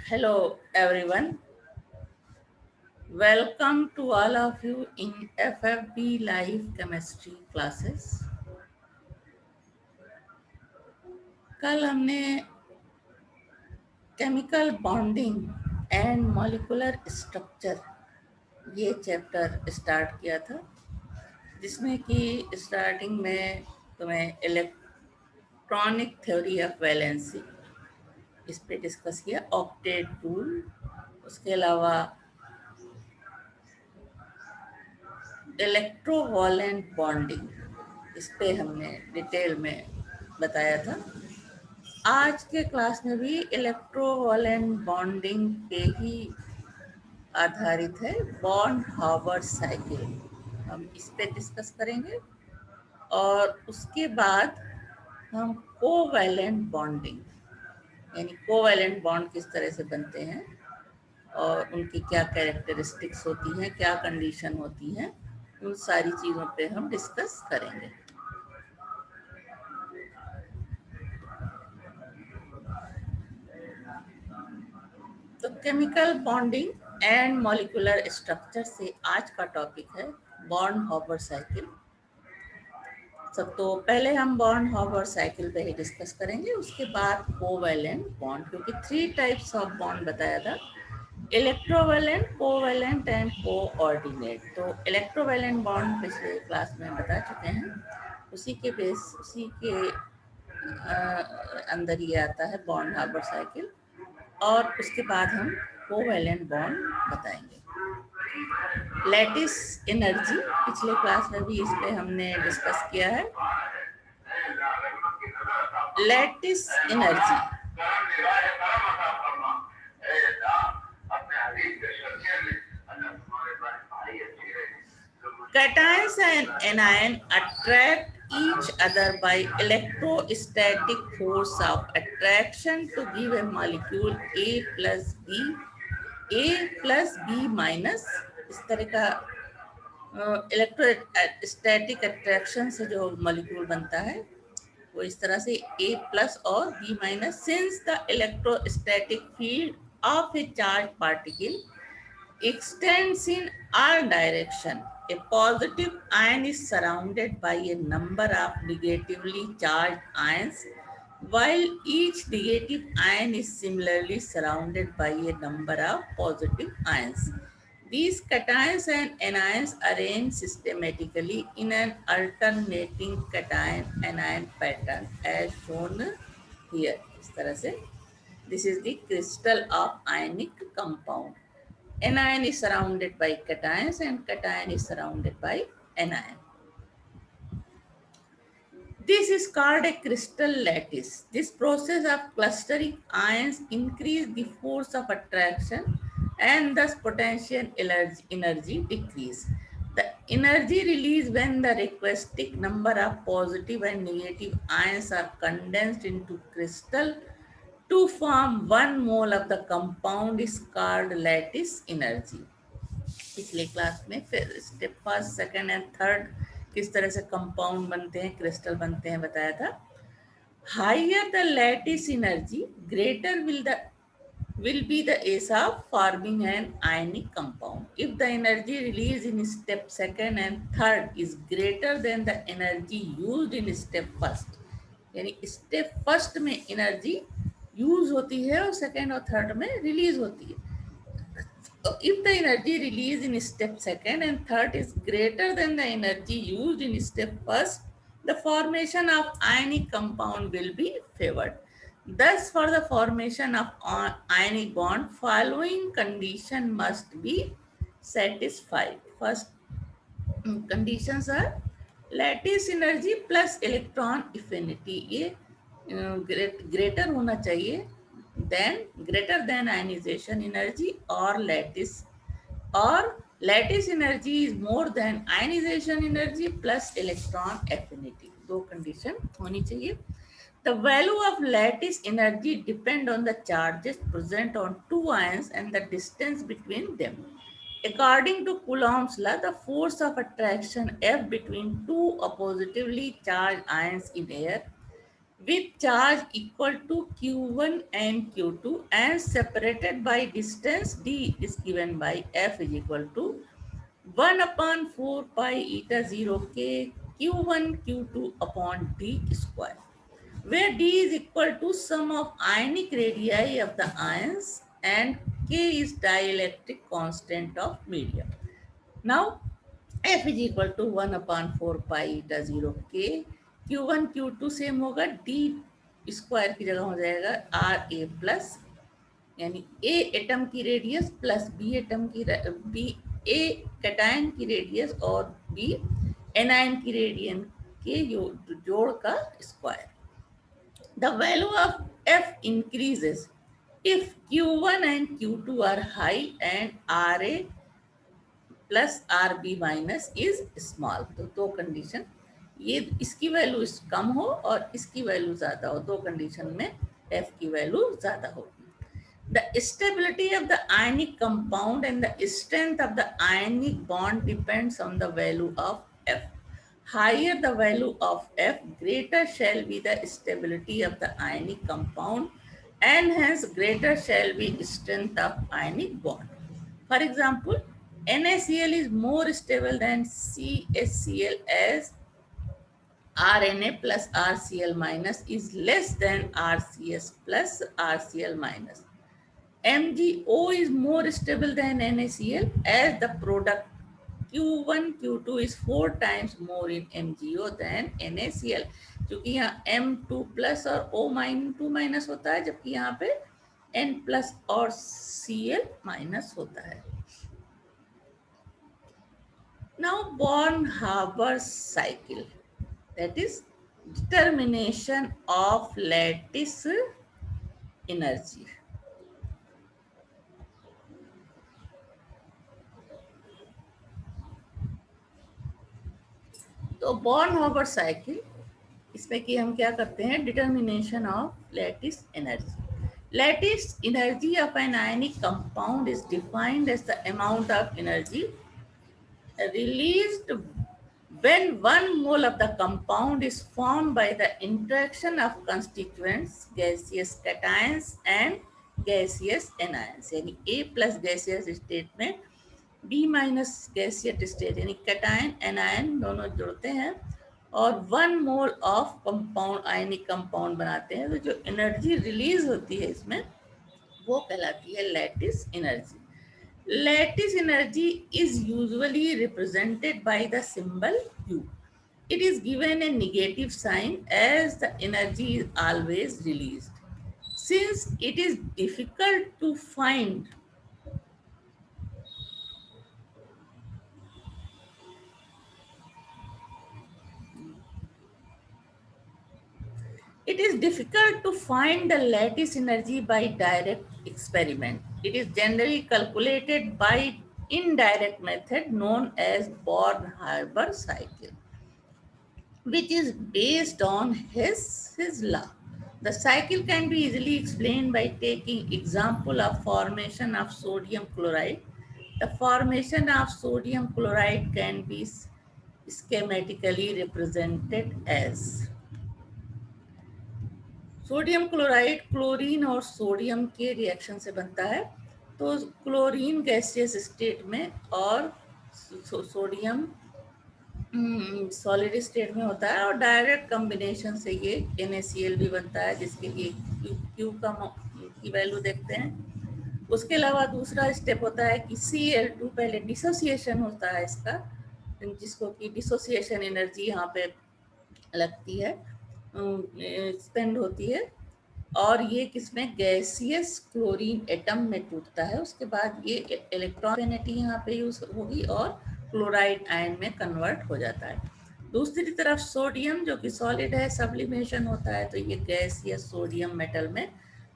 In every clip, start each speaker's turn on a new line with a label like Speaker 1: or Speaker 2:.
Speaker 1: Hello everyone. Welcome to all of you in FFB Live Chemistry classes. कल हमने chemical bonding and molecular structure ये chapter start किया था, जिसमें कि स्टार्टिंग में तुम्हें इलेक्ट्रॉनिक थ्योरी ऑफ वैलेंसी इस पे डिस्कस किया, ऑक्टेट रूल। उसके अलावा इलेक्ट्रोवॉलेंट बॉन्डिंग इस पे हमने डिटेल में बताया था। आज के क्लास में भी इलेक्ट्रोवॉलेंट बॉन्डिंग पे ही आधारित है, बॉन्ड हावर्ड साइकिल हम इस पे डिस्कस करेंगे। और उसके बाद हम कोवैलेंट बॉन्डिंग यानी कोवैलेंट बॉन्ड किस तरह से बनते हैं और उनकी क्या कैरेक्टरिस्टिक्स होती हैं, क्या कंडीशन होती हैं, उन सारी चीज़ों पे हम डिस्कस करेंगे। तो chemical bonding and molecular structure से आज का टॉपिक है बॉन्ड हावर्ड साइकिल। सब तो पहले हम बॉन्ड हावर्ड साइकिल पे ही डिस्कस करेंगे, उसके बाद कोवैलेंट बॉन्ड, क्योंकि 3 टाइप्स ऑफ बॉन्ड बताया था, इलेक्ट्रोवैलेंट, कोवैलेंट एंड कोऑर्डिनेट। तो इलेक्ट्रोवैलेंट बॉन्ड पिछले क्लास में बता चुके हैं, उसी के अंदर ही आता है बॉन्ड हार्बर साइकिल। और उसके बाद हम कोवैलेंट बॉन्ड बताएंगे। लैटिस एनर्जी पिछले क्लास में भी इस पे हमने डिस्कस किया है। Lattice energy cations and anion attract each other by electrostatic force of attraction to give a molecule A plus B, A plus B minus। इस तरह का इलेक्ट्रोस्टैटिक अट्रैक्शन से जो मॉलिक्यूल बनता है वो इस तरह से A प्लस और B minus. Since the electrostatic field of A charge particle extends in all direction, a positive ion is surrounded by a number of negatively charged ions, while each negative ion is similarly surrounded by a number of positive ions. These cations and anions arrange systematically in an alternating cation-anion pattern as shown here. इस तरह से this is the crystal of ionic compound. Anion is surrounded by cations and cation is surrounded by anion. This is called a crystal lattice. This process of clustering ions increase the force of attraction and thus potential energy decrease. The energy released when the requisite number of positive and negative ions are condensed into crystal to form 1 mole of the compound is called lattice energy. पिछले class में फिर step first, second and third किस तरह से compound बनते हैं, crystal बनते हैं बताया था। Higher the lattice energy, greater will be the ace of forming an ionic compound. If the energy released in step second and third is greater than the energy used in step first, यानी step first में energy use होती है और second और third में release होती है। If the energy released in step second and third is greater than the energy used in step first, the formation of ionic compound will be favored. Thus, for the formation of ionic bond, following condition must be satisfied. First conditions are lattice energy plus electron affinity, ये greater होना चाहिए then greater than ionization energy, or lattice energy is more than ionization energy plus electron affinity. दो condition होनी चाहिए। The value of lattice energy depend on the charges present on two ions and the distance between them. According to Coulomb's law, the force of attraction F between two oppositively charged ions in air with charge equal to Q1 and Q2 and separated by distance d is given by F is equal to 1 upon 4 pi eta 0 k Q1 Q2 upon d square, where d is equal to sum of ionic radii of the ions and k is dielectric constant of medium. Now F is equal to 1 upon 4 pi eta 0 k Q1 Q2 same होगा, d square की जगह हो जाएगा R A plus, यानी ए atom की radius plus B atom की B ए cation की radius और बी एनायन की रेडियन के जोड़ का square. The value of F increases if Q1 and Q2 are high and RA plus R B minus is small. तो दो कंडीशन, ये इसकी वैल्यू कम हो और इसकी वैल्यू ज्यादा हो, दो कंडीशन में एफ की वैल्यू ज्यादा होगी. The stability of the ionic compound and the strength of the ionic bond depends on the value of F. Higher the value of F, greater shall be the stability of the ionic compound and hence greater shall be strength of ionic bond. For example, NaCl is more stable than CHCl as RNA plus RCl minus is less than RCS plus RCl minus. MgO is more stable than NaCl as the product Q1 Q2 is 4 times more in MgO than NaCl, क्योंकि यहाँ M2 plus और O2 minus होता है, जबकि यहाँ पे N plus और Cl minus होता है. Now Born-Haber cycle, that is determination of lattice energy. तो बॉर्न-हाबर साइकिल, इसमें कि हम क्या करते हैं, determination of lattice energy. Lattice energy of an ionic compound is defined as the amount of energy released when 1 mole of the compound is formed by the interaction of constituents, gaseous cations and gaseous anions. यानी A plus gaseous state में B minus gaseous state यानी cation anion दोनों जुड़ते हैं और 1 mole of compound ionic compound बनाते हैं. तो जो एनर्जी रिलीज होती है इसमें वो कहलाती है lattice energy. Lattice energy is usually represented by the symbol U. It is given a negative sign as the energy is always released. Since it is difficult to find the lattice energy by direct experiment. It is generally calculated by indirect method known as Born-Haber cycle, which is based on his law. The cycle can be easily explained by taking example of formation of sodium chloride. The formation of sodium chloride can be schematically represented as sodium chloride chlorine और sodium के reaction से बनता है. तो chlorine gaseous state में और sodium solid state में होता है और डायरेक्ट कॉम्बिनेशन से ये NaCl भी बनता है, जिसके लिए Q की वैल्यू देखते हैं. उसके अलावा दूसरा स्टेप होता है कि Cl2 पहले डिसोसिएशन होता है इसका, जिसको कि डिसोसिएशन एनर्जी यहाँ पे लगती है, स्पेंड होती है और ये किसमें गैसियस क्लोरीन एटम में टूटता है. उसके बाद ये इलेक्ट्रॉन एफिनिटी यहाँ पे यूज होगी और क्लोराइड आयन में कन्वर्ट हो जाता है. दूसरी तरफ सोडियम जो कि सॉलिड है, सब्लिमेशन होता है तो ये गैसियस सोडियम मेटल में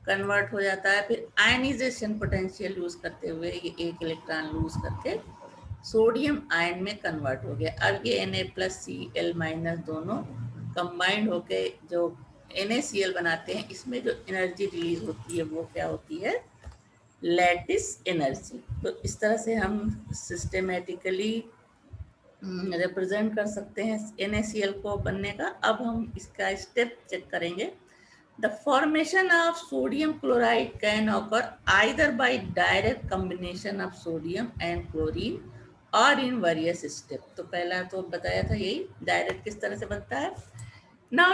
Speaker 1: कन्वर्ट हो जाता है. फिर आयनाइजेशन पोटेंशियल यूज करते हुए ये एक इलेक्ट्रॉन लूज करके सोडियम आयन में कन्वर्ट हो गया. अब ये Na+Cl- दोनों कंबाइंड होके जो NaCl बनाते हैं, इसमें जो एनर्जी रिलीज होती है वो क्या होती है, लैटिस एनर्जी. तो इस तरह से हम सिस्टेमेटिकली रिप्रेजेंट कर सकते हैं NaCl को बनने का। अब हम इसका स्टेप चेक करेंगे। The formation of sodium chloride can occur either bye direct combination of sodium and chlorine और इन वेरियस स्टेप। तो पहला तो बताया था यही, डायरेक्ट किस तरह से बनता है। Now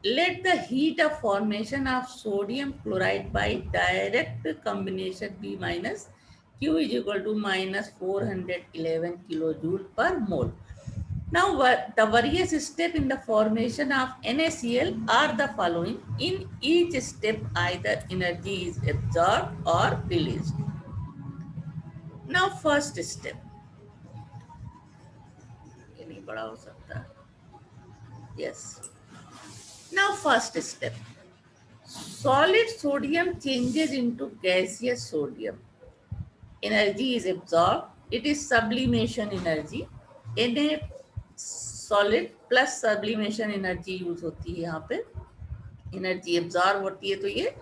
Speaker 1: let the heat of formation of sodium chloride by direct combination B minus Q is equal to minus 411 kilojoule per mole. Now, the various steps in the formation of NaCl are the following. In each step, either energy is absorbed or released. Now, first step. ये नहीं बड़ा हो सकता. Yes. Now, first step. Solid sodium changes into gaseous sodium. Energy is absorbed. It is sublimation energy. Na solid plus sublimation energy use होती है यहाँ पे. Energy absorb होती है तो ये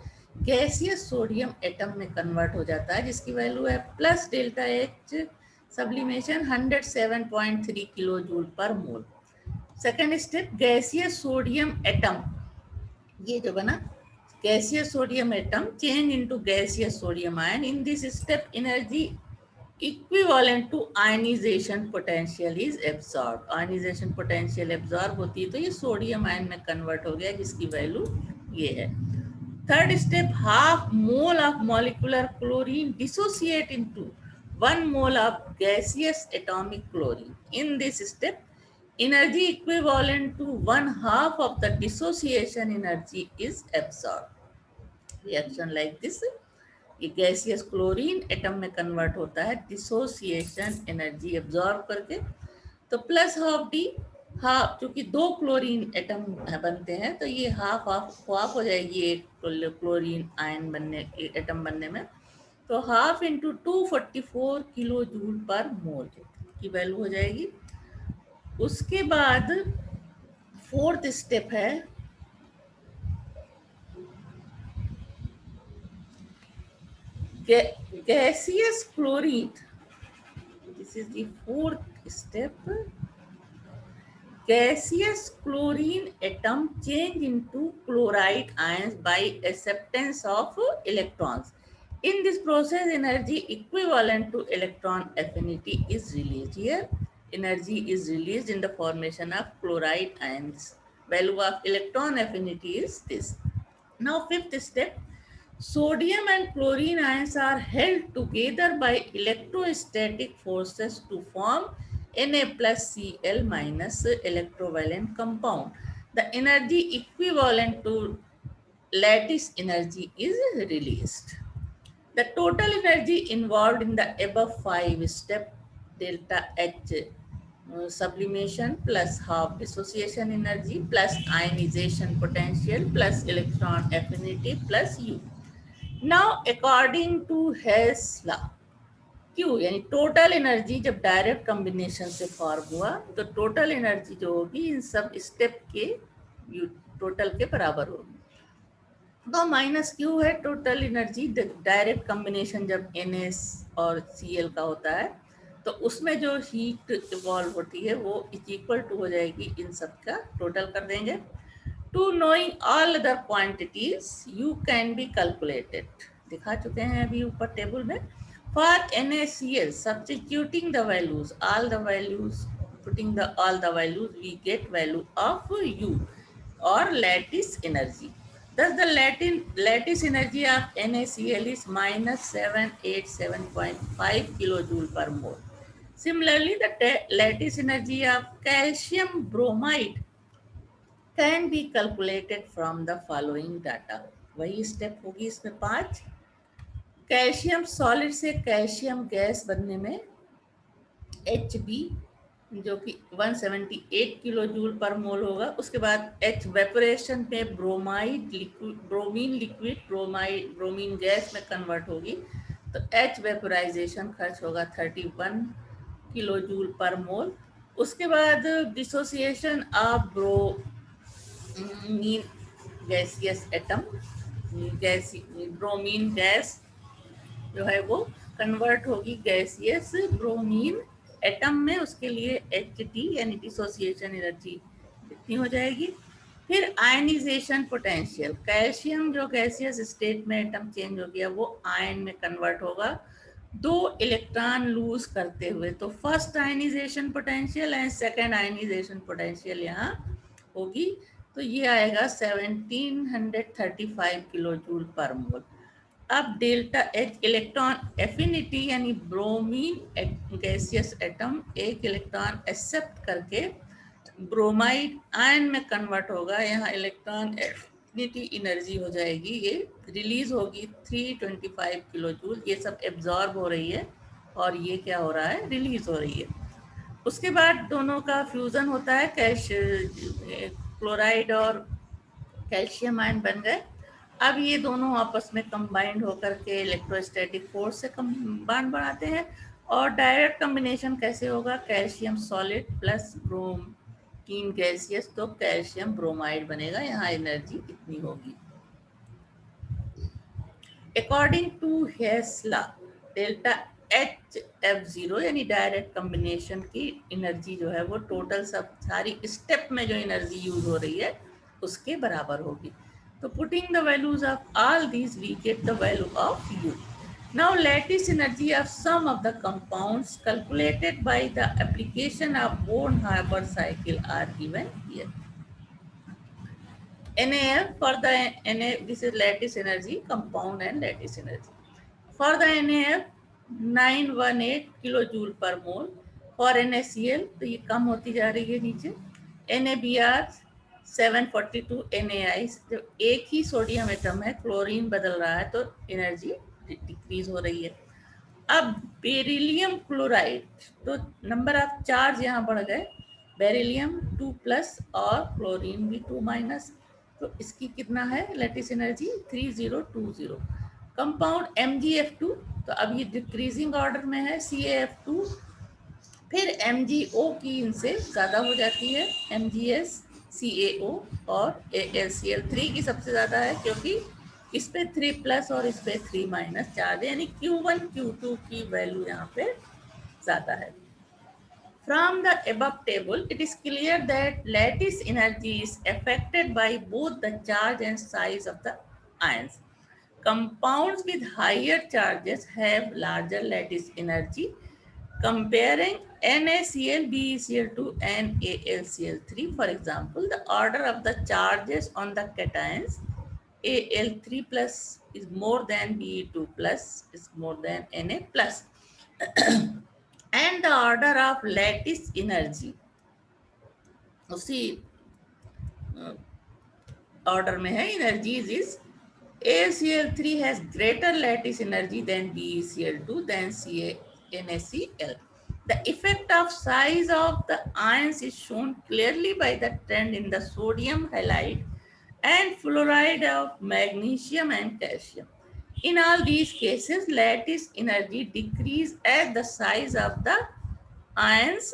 Speaker 1: गैसियस सोडियम एटम में कन्वर्ट हो जाता है, जिसकी वैल्यू है plus delta H sublimation 107.3 kilo joule per mole. Second step, gaseous sodium atom, ये जो बना gaseous sodium atom change into gaseous sodium ion. In this step energy equivalent to ionization potential is absorb. Ionization potential absorb होती है तो ये sodium ion में convert हो गया, जिसकी वैल्यू ये है. Third step, half mole of molecular chlorine dissociate into 1 mole of gaseous atomic chlorine. In this step energy equivalent to 1/2 of the dissociation energy is absorbed. Reaction like this, ये gaseous chlorine atom में convert होता है dissociation energy absorb करके. तो plus half D, half, क्योंकि 2 chlorine atom बनते हैं तो ये हाफ हो जाएगी एक क्लोरीन आयन बनने, एटम बनने में. तो half into 244 kilo joule per मोल की वैल्यू हो जाएगी. उसके बाद फोर्थ स्टेप है gaseous chlorine. This is the fourth step. Gaseous chlorine atom change into chloride ions by acceptance of electrons. In this process, energy equivalent to electron affinity is released. Here, energy is released in the formation of chloride ions. Value of electron affinity is this. Now, fifth step. Sodium and chlorine ions are held together by electrostatic forces to form Na plus Cl minus electrovalent compound. The energy equivalent to lattice energy is released. The total energy involved in the above 5 step, delta H sublimation plus half dissociation energy plus ionization potential plus electron affinity plus U. Now, according to Hess law, Q यानी total energy जब direct combination से form हुआ तो total energy जो होगी इन सब step के total के बराबर होगी. तो माइनस Q है टोटल एनर्जी डायरेक्ट कॉम्बिनेशन जब NS और Cl का होता है तो उसमें जो हीट इवॉल्व होती है वो इक्वल टू हो जाएगी इन सब का टोटल कर देंगे. To knowing all other quantities, you can be calculated. दिखा चुके हैं अभी ऊपर टेबल में. For NaCl, substituting the values, all the values, putting all the values, we get value of U or lattice energy. Thus, the lattice energy of NaCl is minus 787.5 kilojoule per mole. Similarly, the lattice energy of calcium bromide can be calculated from the following data. वही step होगी इसमें 5. Calcium solid से calcium gas बनने में Hb जो कि 178 kilo joule per मोल होगा. उसके बाद H वेपोरेशन पे ब्रोमीन लिक्विड ब्रोमीन गैस में कन्वर्ट होगी तो H वेपोराइजेशन खर्च होगा 31 किलो जूल पर मोल. उसके बाद dissociation of bromine gaseous atom, bromine gas जो है वो कन्वर्ट होगी गैसियस ब्रोमीन एटम में, उसके लिए Ht यानी डिसोसिएशन एनर्जी इतनी हो जाएगी। फिर आयनाइजेशन पोटेंशियल, कैल्शियम जो गैसियस स्टेट में एटम चेंज हो गया वो आयन में कन्वर्ट होगा 2 इलेक्ट्रॉन लूज करते हुए। तो first ionization potential and second ionization potential यहाँ होगी। तो ये आएगा 1735 किलो जूल पर मोल। अब डेल्टा एच इलेक्ट्रॉन एफिनिटी यानी ब्रोमीन गैसियस एटम एक इलेक्ट्रॉन एक्सेप्ट करके ब्रोमाइड आयन में कन्वर्ट होगा। यहाँ इलेक्ट्रॉन एफिनिटी एनर्जी हो जाएगी, ये रिलीज होगी 325 किलो जूल। ये सब एब्जॉर्ब हो रही है और ये क्या हो रहा है, रिलीज हो रही है। उसके बाद दोनों का फ्यूजन होता है, क्लोराइड और कैल्शियम आयन बन गए। अब ये दोनों आपस में कंबाइंड होकर के इलेक्ट्रोस्टैटिक फोर्स से बॉन्ड बनाते हैं। और डायरेक्ट कॉम्बिनेशन कैसे होगा, calcium solid plus bromine gaseous, तो कैल्शियम ब्रोमाइड बनेगा। यहाँ एनर्जी इतनी होगी। According to Hess law, delta H F zero यानी डायरेक्ट कॉम्बिनेशन की एनर्जी जो है वो टोटल सब सारी स्टेप में जो एनर्जी यूज हो रही है उसके बराबर होगी। तो putting the values of all these we get the value of U. Now lattice energy of some of the compounds calculated by the application of Born-Haber cycle are given here. NaF for the Na, this is lattice energy, compound and lattice energy. For the NaF 918 kilojoule पर मोल। For NaCl तो ये कम होती जा रही है नीचे। NaBr 742 NaI, जब एक ही सोडियम एटम है, क्लोरीन बदल रहा है तो एनर्जी डिक्रीज हो रही है। अब बेरिलियम क्लोराइड, तो नंबर ऑफ चार्ज यहाँ बढ़ गए, बेरिलियम 2+ और क्लोरीन भी 2-, तो इसकी कितना है लैटिस एनर्जी 3020। कंपाउंड MgF2, तो अब ये डिक्रीजिंग ऑर्डर में है, CaF2, फिर MgO की इनसे ज़्यादा हो जाती है, MgS, CaO और AlCl3 की सबसे ज़्यादा है क्योंकि इस पे 3+ और इस पे 3- चार्ज है, यानी Q1 Q2 की वैल्यू यहाँ पे ज़्यादा है। From the above table, it is clear that lattice energy is affected by both the charge and size of the ions. Compounds with higher charges have larger lattice energy. Comparing NaCl, BeCl2 and AlCl3, for example, the order of the charges on the cations, Al3+ is more than Be2+ is more than Na+. And the order of lattice energy उसी order में है, energies is AlCl3 has greater lattice energy than BeCl2 than NaCl. The effect of size of the ions is shown clearly by the trend in the sodium halide and fluoride of magnesium and calcium. In all these cases, lattice energy decrease as the size of the ions.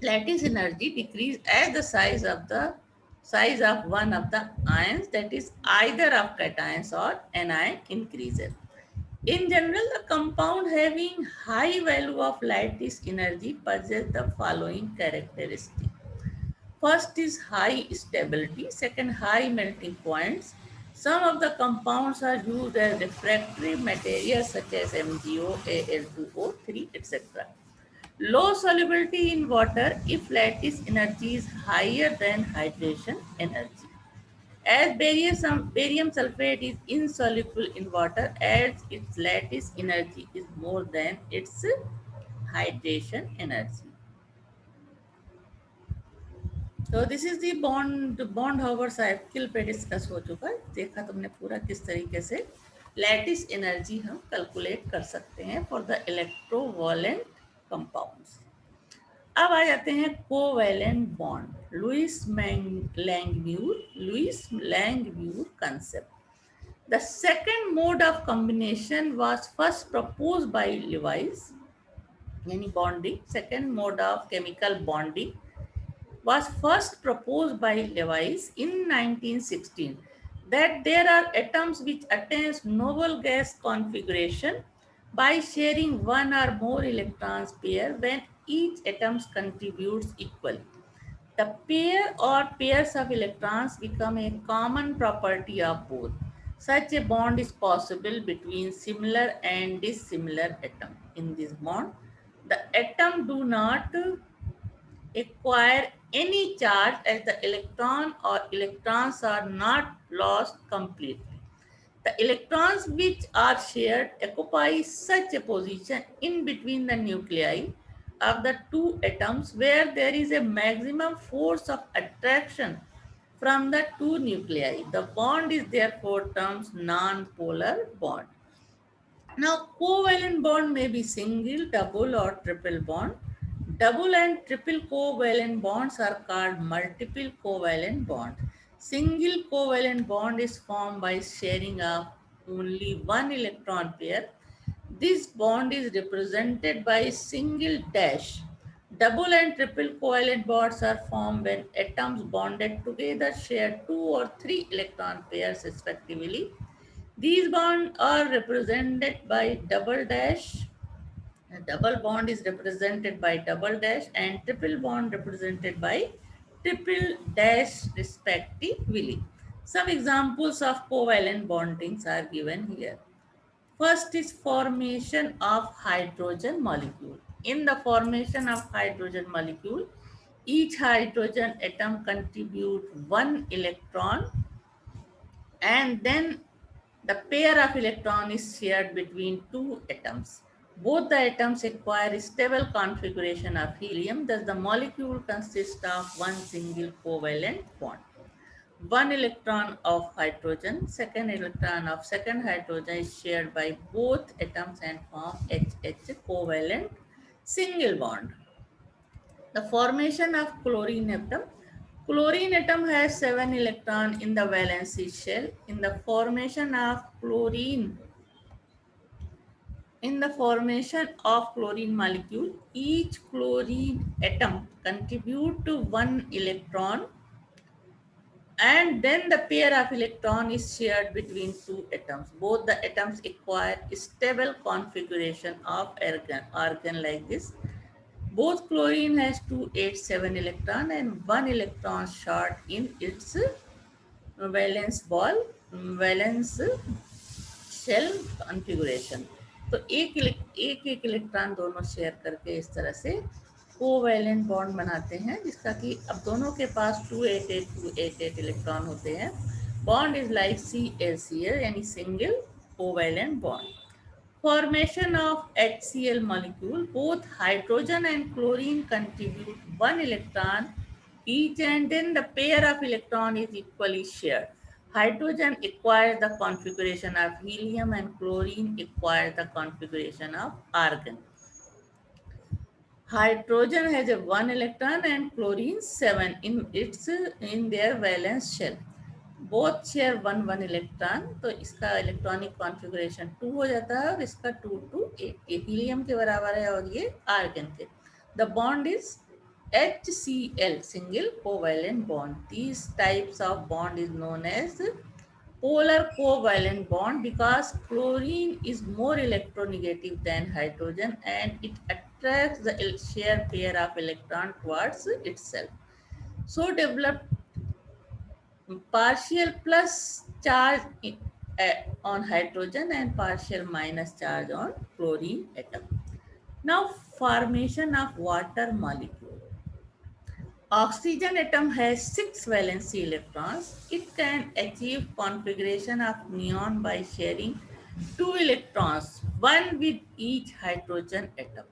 Speaker 1: Lattice energy decrease as the size of one of the ions, that is either of cations or anion, increases. In general, the compound having high value of lattice energy possess the following characteristics. First is high stability, second high melting points. Some of the compounds are used as refractory materials such as MgO, Al2O3, etc. Low solubility in water if lattice energy is higher than hydration energy. As barium sulfate is insoluble in water, as its lattice energy is more than its hydration energy. तो this is the बॉन्ड Haber cycle पे discuss हो चुका है। देखा तुमने पूरा किस तरीके से लैटिस एनर्जी हम कैलकुलेट कर सकते हैं फॉर द इलेक्ट्रोवैलेंट कंपाउंड्स। अब आ जाते हैं covalent bond, Lewis Langmuir concept. The second mode of combination was first proposed by Lewis, यानी bonding, second mode of chemical bonding was first proposed by Lewis in 1916, that there are atoms which attains noble gas configuration by sharing one or more electrons pair when each atom contributes equally. The pair or pairs of electrons become a common property of both. Such a bond is possible between similar and dissimilar atoms. In this bond, the atom do not acquire any charge as the electron or electrons are not lost completely. The electrons which are shared occupy such a position in between the nuclei of the two atoms where there is a maximum force of attraction from the two nuclei. The bond is therefore termed non-polar bond. Now, covalent bond may be single, double, or triple bond. Double and triple covalent bonds are called multiple covalent bonds. Single covalent bond is formed by sharing of only one electron pair. This bond is represented by a single dash. Double and triple covalent bonds are formed when atoms bonded together share two or three electron pairs respectively. These bonds are represented by double dash. A double bond is represented by double dash and triple bond represented by triple dash respectively. Some examples of covalent bondings are given here. First is formation of hydrogen molecule. In the formation of hydrogen molecule, each hydrogen atom contribute one electron and then the pair of electron is shared between two atoms. Both the atoms acquire stable configuration of helium, thus the molecule consists of one single covalent bond. One electron of hydrogen, second electron of second hydrogen is shared by both atoms and form HH covalent single bond. The formation of chlorine atom. Chlorine atom has 7 electrons in the valency shell. In the formation of chlorine molecule, each chlorine atom contribute to one electron and then the pair of electron is shared between two atoms. Both the atoms acquire stable configuration of argon like this. Both chlorine has 287 electron and one electron short in its valence shell configuration. तो एक electron दोनों share करके इस तरह से covalent bond बनाते हैं जिसका कि अब दोनों के पास 288 इलेक्ट्रॉन होते हैं. बॉन्ड इज लाइक ClCl यानी single covalent bond. Formation of HCl molecule, both hydrogen and chlorine contribute one electron each and then the pair of electron is equally shared. Hydrogen acquires the configuration of helium and chlorine acquires the configuration of argon. Hydrogen has a 1 electron and chlorine 7 in their valence shell. Both share one one electron, तो इसका electronic configuration 2 हो जाता है और इसका 2 to 8 ये helium के बराबर है और ये आर्गन के. The bond is HCl single covalent bond. These types of bond is known as polar covalent bond because chlorine is more electronegative than hydrogen and it attracts the shared pair of electron towards itself. So developed partial plus charge on hydrogen and partial minus charge on chlorine atom. Now formation of water molecule. Oxygen atom has 6 valency electrons. It can achieve configuration of neon by sharing 2 electrons, one with each hydrogen atom.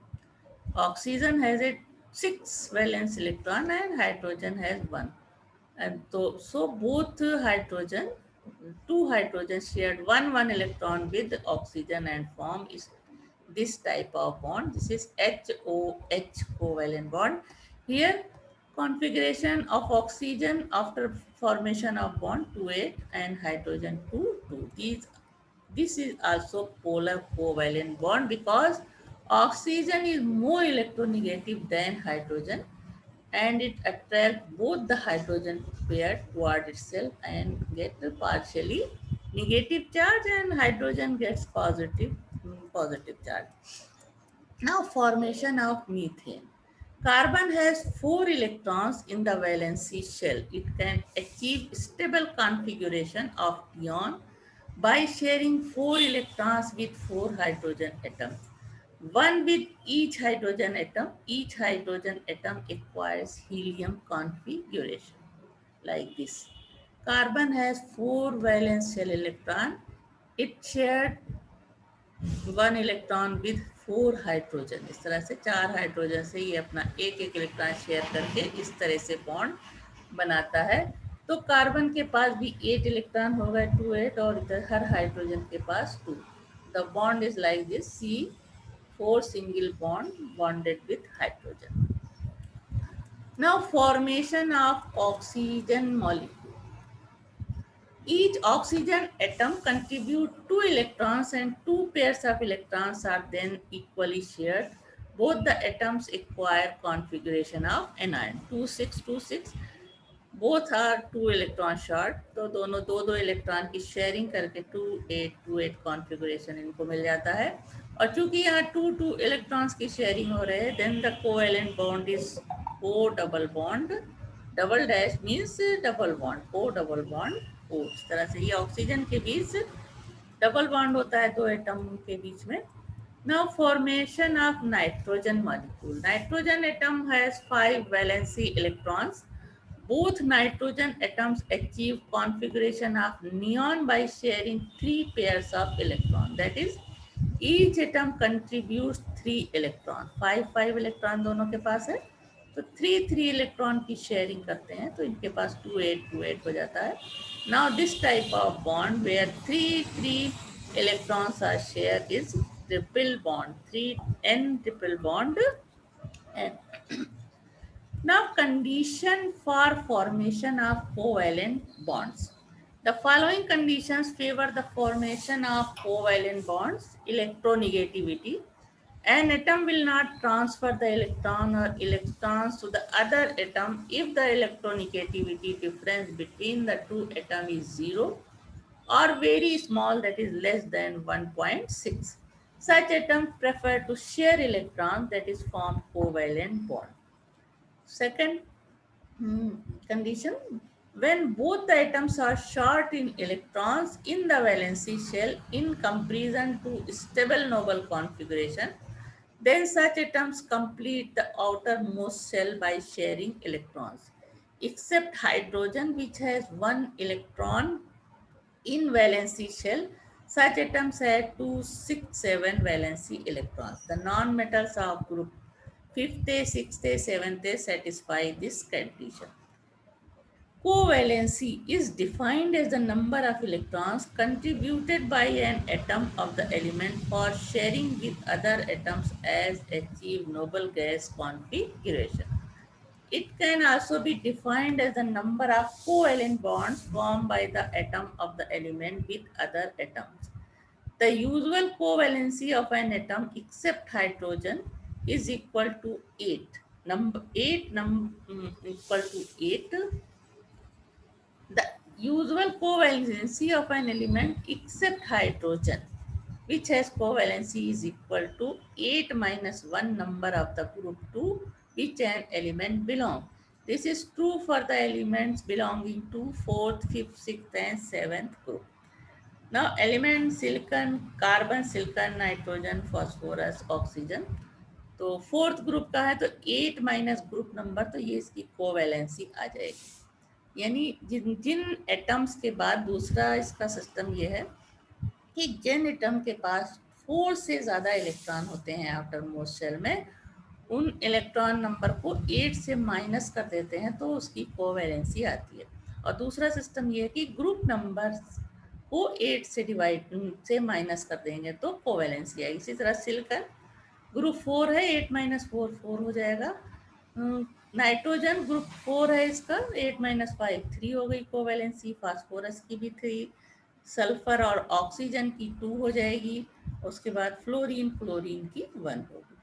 Speaker 1: Oxygen has a 6 valence electron and hydrogen has 1. And so both hydrogen, two hydrogens shared one electron with oxygen and form is this type of bond. This is HOH covalent bond. Here configuration of oxygen after formation of bond 2,8 and hydrogen 2,2. This is also polar covalent bond because oxygen is more electronegative than hydrogen and it attracts both the hydrogen pair toward itself and get a partially negative charge and hydrogen gets positive charge. Now formation of methane. Carbon has 4 electrons in the valency shell. It can achieve stable configuration of ion by sharing 4 electrons with 4 hydrogen atoms. One with each hydrogen atom. Each hydrogen atom acquires helium configuration like this. Carbon has 4 valence shell electron. It shared 1 electron with 4 hydrogen. इस तरह से 4 hydrogen से ये अपना एक एक electron share करके इस तरह से बॉन्ड बनाता है. तो कार्बन के पास भी 8 इलेक्ट्रॉन होगा, 2 8, और इधर हर हाइड्रोजन के पास 2. The bond is like this, C4 single bond bonded with hydrogen. Now formation of oxygen molecule. Each oxygen atom contributes 2 electrons and 2 pairs of electrons are then equally shared. Both the atoms acquire configuration of anion 2 6 2 6. Both are 2 electron short, तो दोनों दो दो electron की sharing करके 2 8 configuration इनको मिल जाता है. और चूंकि यहाँ 2 इलेक्ट्रॉन्स की शेयरिंग हो रहे हैं, then the covalent bond is O double bond. Double dash means double bond, O double bond O. इस तरह से ये ऑक्सीजन के बीच डबल बॉन्ड होता है दो एटम के बीच में. Now formation of nitrogen molecule. Nitrogen atom has 5 valency electrons. Both nitrogen atoms achieve configuration of neon by sharing 3 pairs of electrons. That is, each atom contributes 3 electrons. 5 electron दोनों के पास है, तो 3 electron की sharing करते हैं, तो इनके पास 2 8 हो जाता है. Now this type of bond where 3 electrons are shared is triple bond, 3n triple bond. And now condition for formation of covalent bonds. The following conditions favor the formation of covalent bonds. Electronegativity. An atom will not transfer the electron or electrons to the other atom if the electronegativity difference between the two atoms is 0 or very small, that is less than 1.6. Such atoms prefer to share electrons, that is form covalent bond. Second condition, when both the atoms are short in electrons in the valency shell in comparison to stable noble configuration, then such atoms complete the outermost shell by sharing electrons, except hydrogen, which has 1 electron in valency shell. Such atoms have 2 6 7 valency electrons. The non-metals of group 5th, 6th, 7th satisfy this condition. Covalency is defined as the number of electrons contributed by an atom of the element for sharing with other atoms as achieve noble gas configuration. It can also be defined as the number of covalent bonds formed by the atom of the element with other atoms. The usual covalency of an atom except hydrogen is equal to 8. Number 8 equal to 8. The usual covalency of an element except hydrogen, which has covalency, is equal to 8 minus 1 number of the group to which an element belongs. This is true for the elements belonging to 4th, 5th, 6th and 7th group. Now element silicon, carbon, silicon, nitrogen, phosphorus, oxygen. तो fourth group का है, तो 8 minus group number, तो ये इसकी covalency आ जाएगी. यानी जिन जिन atoms के बाद दूसरा इसका सिस्टम ये है कि जिन एटम के पास 4 से ज़्यादा इलेक्ट्रॉन होते हैं आउटर मोस्ट शेल में, उन इलेक्ट्रॉन नंबर को 8 से माइनस कर देते हैं तो उसकी कोवैलेंसी आती है. और दूसरा सिस्टम ये है कि ग्रुप नंबर को 8 से माइनस कर देंगे तो कोवैलेंसी आएगी. इसी तरह सिलिकॉन ग्रुप 4 है, 8 माइनस 4 4 हो जाएगा. नाइट्रोजन ग्रुप 4 है, इसका 8 माइनस 5 3 हो गई कोवैलेंसी. फास्फोरस की भी 3, सल्फर और ऑक्सीजन की 2 हो जाएगी. उसके बाद फ्लोरीन की 1 होगी.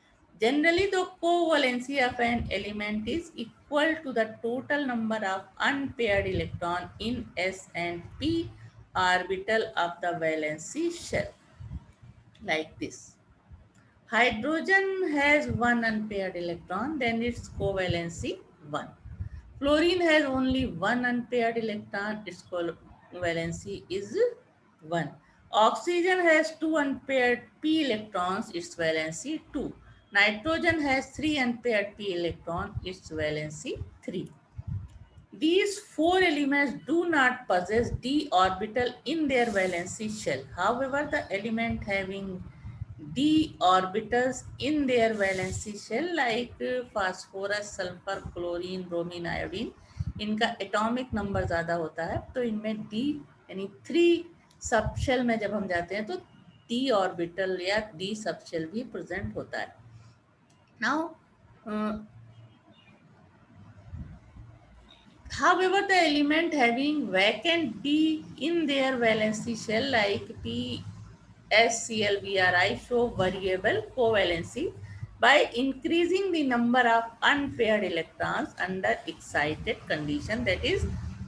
Speaker 1: Generally, the covalency of an element is equal to the total number of unpaired electron in s and p orbital of the valency shell, like this. Hydrogen has one unpaired electron, then its covalency 1. Fluorine has only one unpaired electron, its covalency is 1. Oxygen has two unpaired p electrons, its valency 2. Nitrogen has three unpaired p electrons, its valency 3. These four elements do not possess d orbital in their valency shell. However, the element having d orbitals in their valency shell like phosphorus, sulfur, chlorine, bromine, iodine, इनका atomic number ज़्यादा होता है, तो इनमें d यानी 3 सब shell में जब हम जाते हैं तो d ऑर्बिटल या d सब शेल भी प्रेजेंट होता है. Now however, the element having vacant d in their valency shell like p S, Cl, Bri show variable covalency by increasing the number of unpaired electrons under excited condition, that is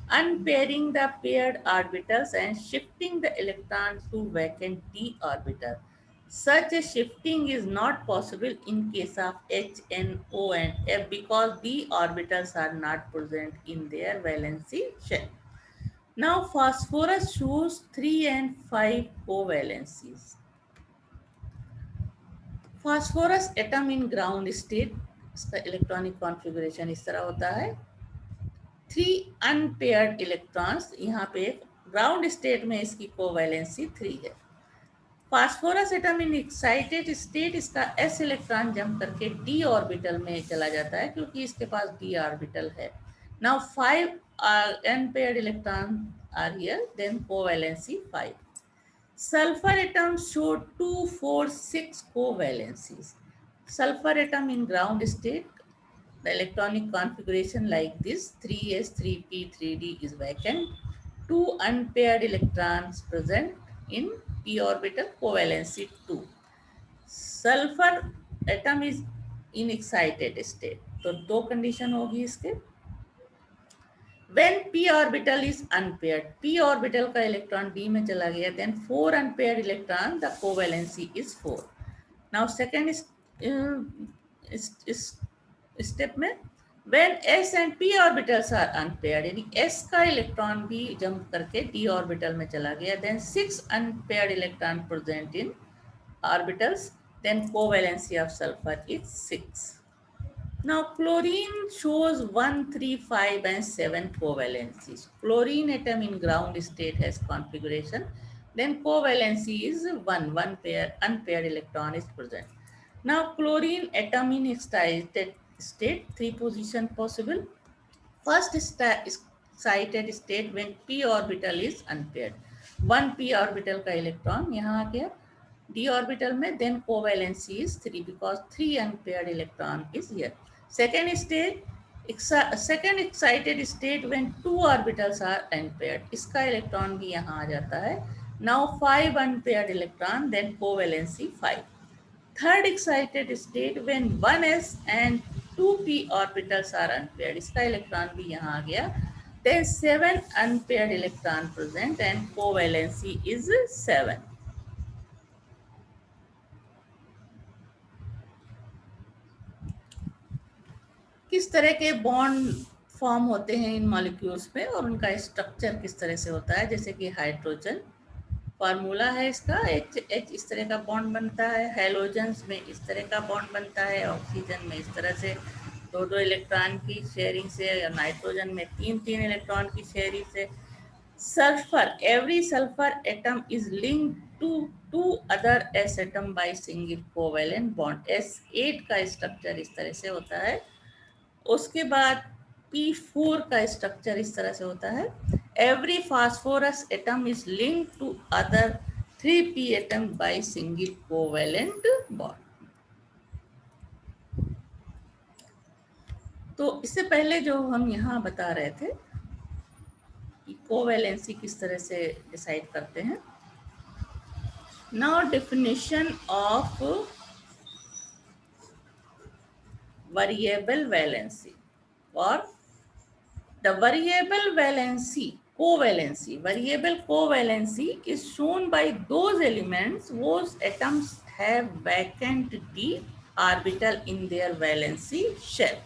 Speaker 1: unpairing the paired orbitals and shifting the electrons to vacant d orbital. Such a shifting is not possible in case of H, N, O and F because d orbitals are not present in their valency shell. Now phosphorus shows 3 and 5 covalencies. Phosphorus atom in ground state, इसका electronic configuration इस तरह होता है. 3 unpaired electrons, यहाँ पे ground state में इसकी covalency 3 है. Phosphorus atom in excited state, इसका s इलेक्ट्रॉन जंप करके d ऑर्बिटल में चला जाता है क्योंकि इसके पास d ऑर्बिटल है. Now 5 unpaired electron are here, then covalency 5. Sulfur atoms show 2, 4, 6 covalencies. Sulfur atom in ground state, the electronic configuration like this: 3s, 3p, 3d is vacant. 2 unpaired electrons present in p orbital, covalency 2. Sulfur atom is in excited state. तो दो condition होगी इसके. When p orbital is unpaired, p orbital का electron d में चला गया, then 4 unpaired electron, the covalency is 4. Now second step में when s and p orbitals are unpaired, यानी s का इलेक्ट्रॉन भी जंप करके d orbital में चला गया, then 6 unpaired electron present in orbitals, then covalency of sulfur is 6. Now chlorine shows 1, 3, 5 and 7 covalencies. Chlorine atom in ground state has configuration. Then covalency is 1, one pair unpaired electron is present. Now chlorine atom in excited state, 3 position possible. First excited state when p orbital is unpaired. 1 p orbital का electron यहाँ आ गया d orbital में, then covalency is 3 because 3 unpaired electron is here. Second excited state when 2 orbitals are unpaired, इसका electron भी यहाँ आ जाता है. Now 5 unpaired electron, then covalency 5. Third excited state when 1s and 2p orbitals are unpaired, इसका electron भी यहाँ आ गया. Then 7 unpaired electron present and covalency is 7. किस तरह के बॉन्ड फॉर्म होते हैं इन मॉलिक्यूल्स पे और उनका स्ट्रक्चर किस तरह से होता है. जैसे कि हाइड्रोजन, फार्मूला है इसका H इस तरह का बॉन्ड बनता है. हेलोजन्स में इस तरह का बॉन्ड बनता है. ऑक्सीजन में इस तरह से 2 इलेक्ट्रॉन की शेयरिंग से, या नाइट्रोजन में 3 इलेक्ट्रॉन की शेयरिंग से. Sulphur, every sulphur atom is linked to 2 other s atom by single covalent bond. S8 का स्ट्रक्चर इस तरह से होता है. उसके बाद P4 का स्ट्रक्चर इस तरह से होता है. Every phosphorus atom is link to other 3p atom by single covalent bond. तो इससे पहले जो हम यहाँ बता रहे थे कि कोवेलेंसी किस तरह से डिसाइड करते हैं. Now definition of variable valency, or the variable valency Covalency. Variable covalency is shown by those elements whose atoms have vacant d orbital in their valency shell.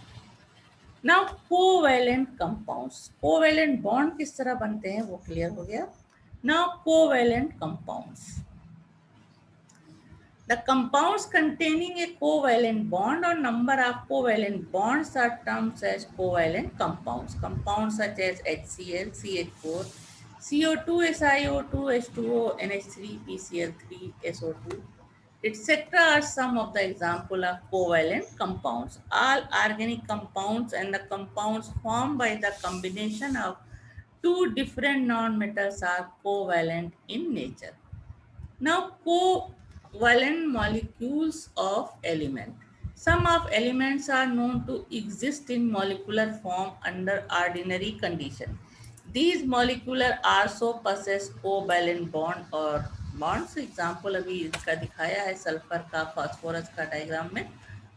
Speaker 1: Now covalent compounds. Covalent bond किस तरह बनते हैं वो clear हो गया. Now covalent compounds. The compounds containing a covalent bond or number of covalent bonds are termed as covalent compounds. Compounds such as HCl, CH4, CO2, SiO2, H2O, NH3, PCl3, SO2, etc. are some of the examples of covalent compounds. All organic compounds and the compounds formed by the combination of two different nonmetals are covalent in nature. Now, covalent molecules of element. Some of elements are known to exist in molecular form under ordinary condition. These molecular also possess covalent bond or bonds. Example अभी इसका दिखाया है sulphur का phosphorus का diagram में.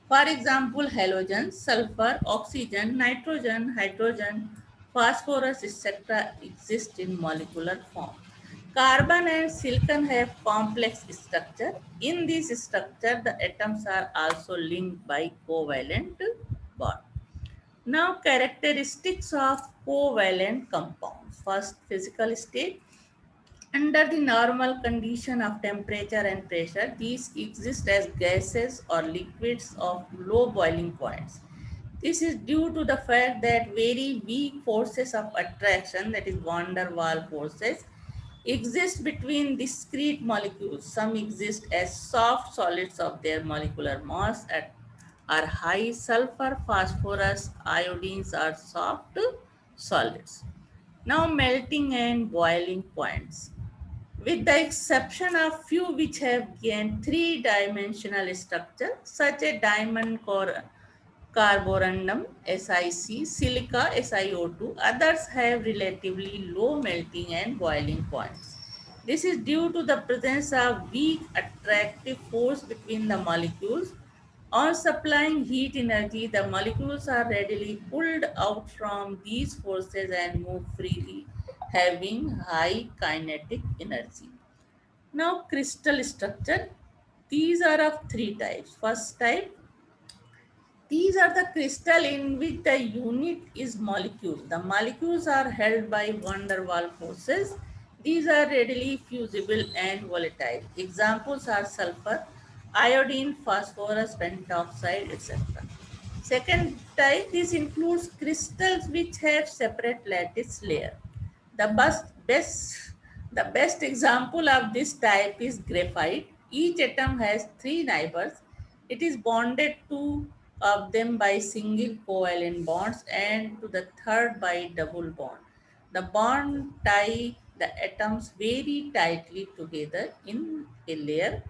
Speaker 1: For example, halogen, sulfur, oxygen, nitrogen, hydrogen, phosphorus, etc. exist in molecular form. Carbon and silicon have complex structure. In this structure, the atoms are also linked by covalent bond. Now, characteristics of covalent compounds. First, physical state. Under the normal condition of temperature and pressure, these exist as gases or liquids of low boiling points. This is due to the fact that very weak forces of attraction, that is van der Waals forces, exist between discrete molecules. Some exist as soft solids of their molecular mass are high. Sulfur, phosphorus, iodines are soft solids. Now melting and boiling points. With the exception of few which have gained three-dimensional structure, such as diamond core carborundum SiC, silica SiO2, others have relatively low melting and boiling points. This is due to the presence of weak attractive force between the molecules. On supplying heat energy, the molecules are readily pulled out from these forces and move freely, having high kinetic energy. Now, crystal structure. These are of three types. First type, these are the crystal in which the unit is molecule. The molecules are held by van der Waals forces. These are readily fusible and volatile. Examples are sulfur, iodine, phosphorus, pentoxide, etc. Second type, this includes crystals which have separate lattice layer. The best example of this type is graphite. Each atom has three neighbors. It is bonded to of them by single covalent bonds and to the third by double bond. The bond tie the atoms very tightly together in a layer.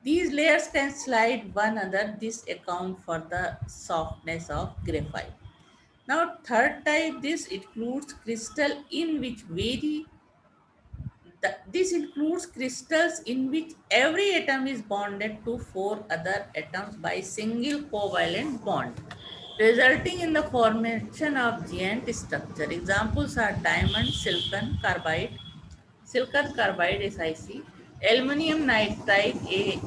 Speaker 1: These layers can slide one another. This accounts for the softness of graphite. Now, third type, this includes crystal in which this includes crystals in which every atom is bonded to four other atoms by single covalent bond, resulting in the formation of giant structure. Examples are diamond, silicon carbide SiC, aluminum nitride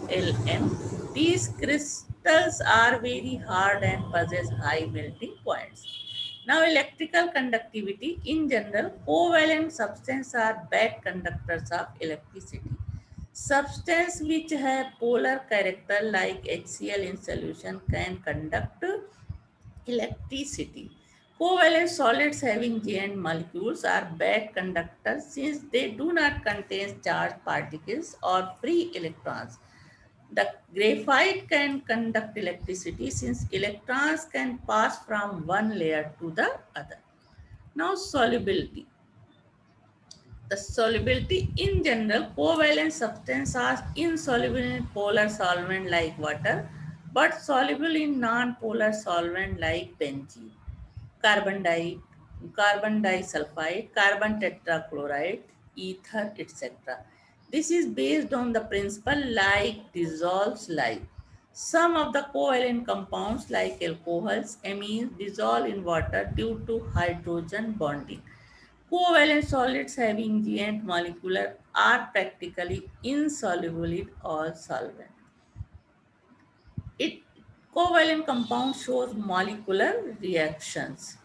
Speaker 1: ALN. These crystals are very hard and possess high melting points. Now, electrical conductivity. In general, covalent substances are bad conductors of electricity. Substances which have polar character like HCl in solution can conduct electricity. Covalent solids having giant molecules are bad conductors since they do not contain charged particles or free electrons. The graphite can conduct electricity since electrons can pass from one layer to the other. Now, solubility. The solubility in general, covalent substances are insoluble in polar solvent like water, but soluble in non-polar solvent like benzene, carbon di, carbon disulfide, carbon tetrachloride, ether, etc. This is based on the principle like dissolves like. Some of the covalent compounds like alcohols, amines dissolve in water due to hydrogen bonding. Covalent solids having giant molecular are practically insoluble in all solvent. It covalent compound shows molecular reactions.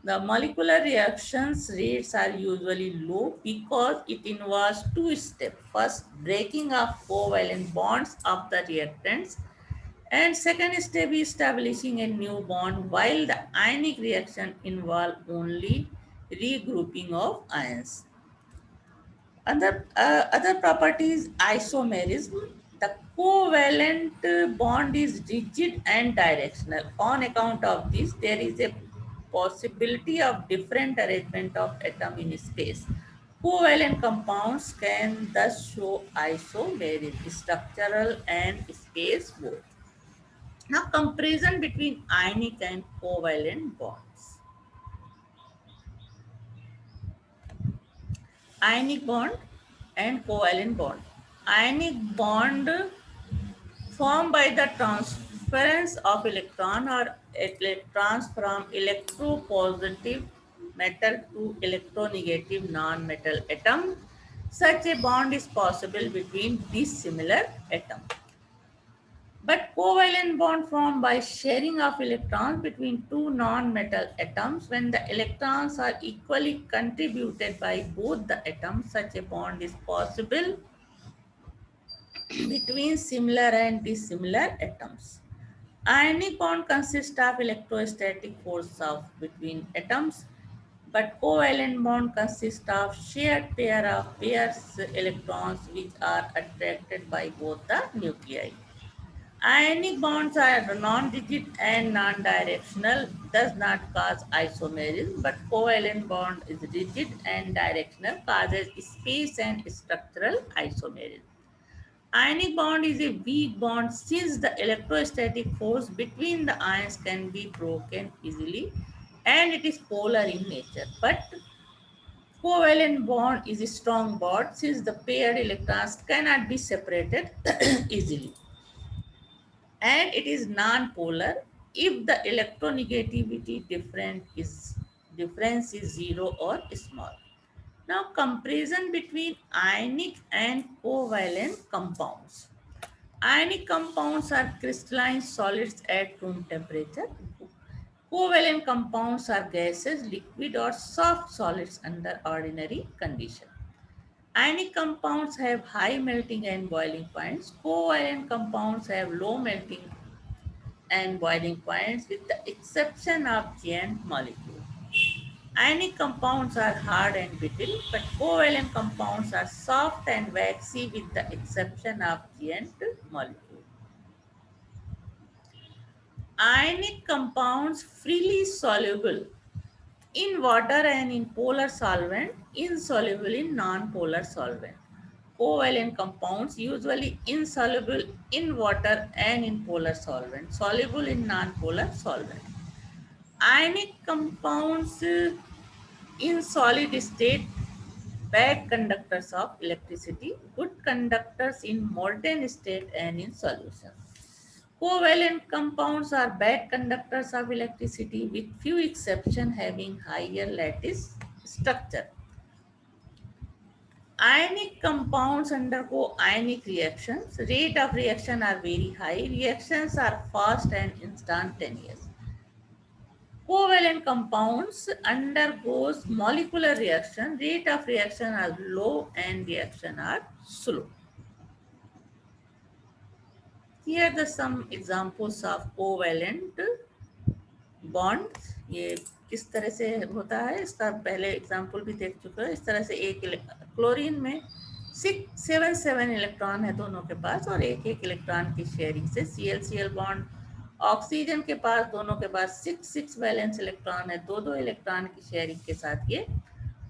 Speaker 1: The molecular reactions rates are usually low because it involves two steps. First, breaking of covalent bonds of the reactants, and second step is establishing a new bond, while the ionic reaction involve only regrouping of ions. Other properties isomerism. The covalent bond is rigid and directional. On account of this, there is a possibility of different arrangement of atom in space. Covalent compounds can thus show isomerism, structural and space both. Now, comparison between ionic and covalent bonds. Ionic bond and covalent bond. Ionic bond formed by the transference of electron or electrons from electropositive metal to electronegative non-metal atom. Such a bond is possible between dissimilar atoms. But covalent bond formed by sharing of electrons between two non-metal atoms. When the electrons are equally contributed by both the atoms, such a bond is possible between similar and dissimilar atoms. Ionic bond consists of electrostatic force of between atoms, but covalent bond consists of shared pair of pairs electrons which are attracted by both the nuclei. Ionic bonds are non-rigid and non-directional, does not cause isomerism, but covalent bond is rigid and directional, causes space and structural isomerism. Ionic bond is a weak bond since the electrostatic force between the ions can be broken easily and it is polar in nature. But covalent bond is a strong bond since the paired electrons cannot be separated easily. And it is non-polar if the electronegativity difference is zero or small. Now, comparison between ionic and covalent compounds. Ionic compounds are crystalline solids at room temperature. Covalent compounds are gases, liquid or soft solids under ordinary conditions. Ionic compounds have high melting and boiling points. Covalent compounds have low melting and boiling points with the exception of giant molecules. Ionic compounds are hard and brittle, but covalent compounds are soft and waxy with the exception of giant molecules. Ionic compounds freely soluble in water and in polar solvent, insoluble in non-polar solvent. Covalent compounds usually insoluble in water and in polar solvent, soluble in non-polar solvent. Ionic compounds in solid state, bad conductors of electricity, good conductors in molten state and in solution. Covalent compounds are bad conductors of electricity with few exceptions having higher lattice structure. Ionic compounds undergo ionic reactions. Rate of reaction are very high. Reactions are fast and instantaneous. Covalent compounds undergoes molecular reaction. Rate of reaction are low and reaction are slow. Here are some examples of covalent bonds. ये किस तरह से होता है इसका पहले example भी देख चुके हैं. इस तरह से एक क्लोरीन में 677 इलेक्ट्रॉन है दोनों के पास और एक एक इलेक्ट्रॉन की शेयरिंग से Cl बॉन्ड. ऑक्सीजन के पास दोनों के पास 6 वैलेंस इलेक्ट्रॉन है, दो इलेक्ट्रॉन की शेयरिंग के साथ ये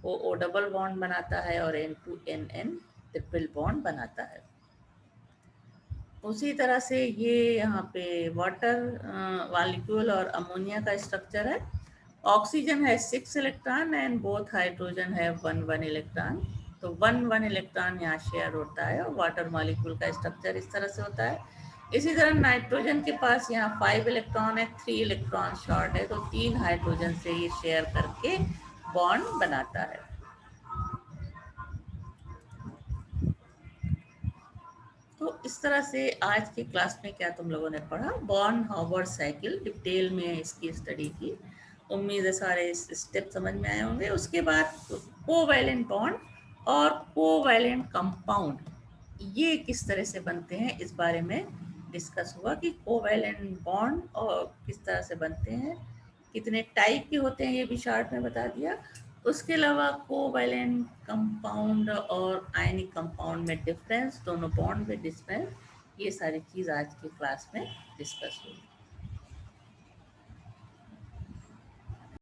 Speaker 1: O डबल बॉन्ड बनाता है और N2NN ट्रिपल बॉन्ड बनाता है. उसी तरह से ये यहाँ पे वाटर मॉलिक्यूल और अमोनिया का स्ट्रक्चर है. ऑक्सीजन है 6 इलेक्ट्रॉन एंड बोथ हाइड्रोजन है 1 इलेक्ट्रॉन. तो 1 इलेक्ट्रॉन यहाँ शेयर होता है और वाटर मॉलिक्यूल का स्ट्रक्चर इस तरह से होता है. इसी तरह नाइट्रोजन के पास यहाँ 5 इलेक्ट्रॉन है, 3 इलेक्ट्रॉन शॉर्ट है, तो 3 हाइड्रोजन से ये शेयर करके बॉन्ड बनाता है। तो इस तरह से आज की क्लास में क्या तुम लोगों ने पढ़ा, बॉन हार्वर्ड साइकिल, डिटेल में इसकी स्टडी की। उम्मीद है सारे स्टेप समझ में आए होंगे। उसके बाद कोवैलेंट बॉन्ड और कोवैलेंट कंपाउंड ये किस तरह से बनते हैं इस बारे में डिस्कस हुआ कि कोवैलेंट बॉन्ड और किस तरह से बनते हैं, कितने टाइप के होते हैं ये भी शार्ट में बता दिया। उसके अलावा कोवैलेंट कंपाउंड और आयनिक कंपाउंड में डिफरेंस, दोनों बॉन्ड में डिफरेंस, ये सारी चीज़ आज की क्लास में डिस्कस हुई।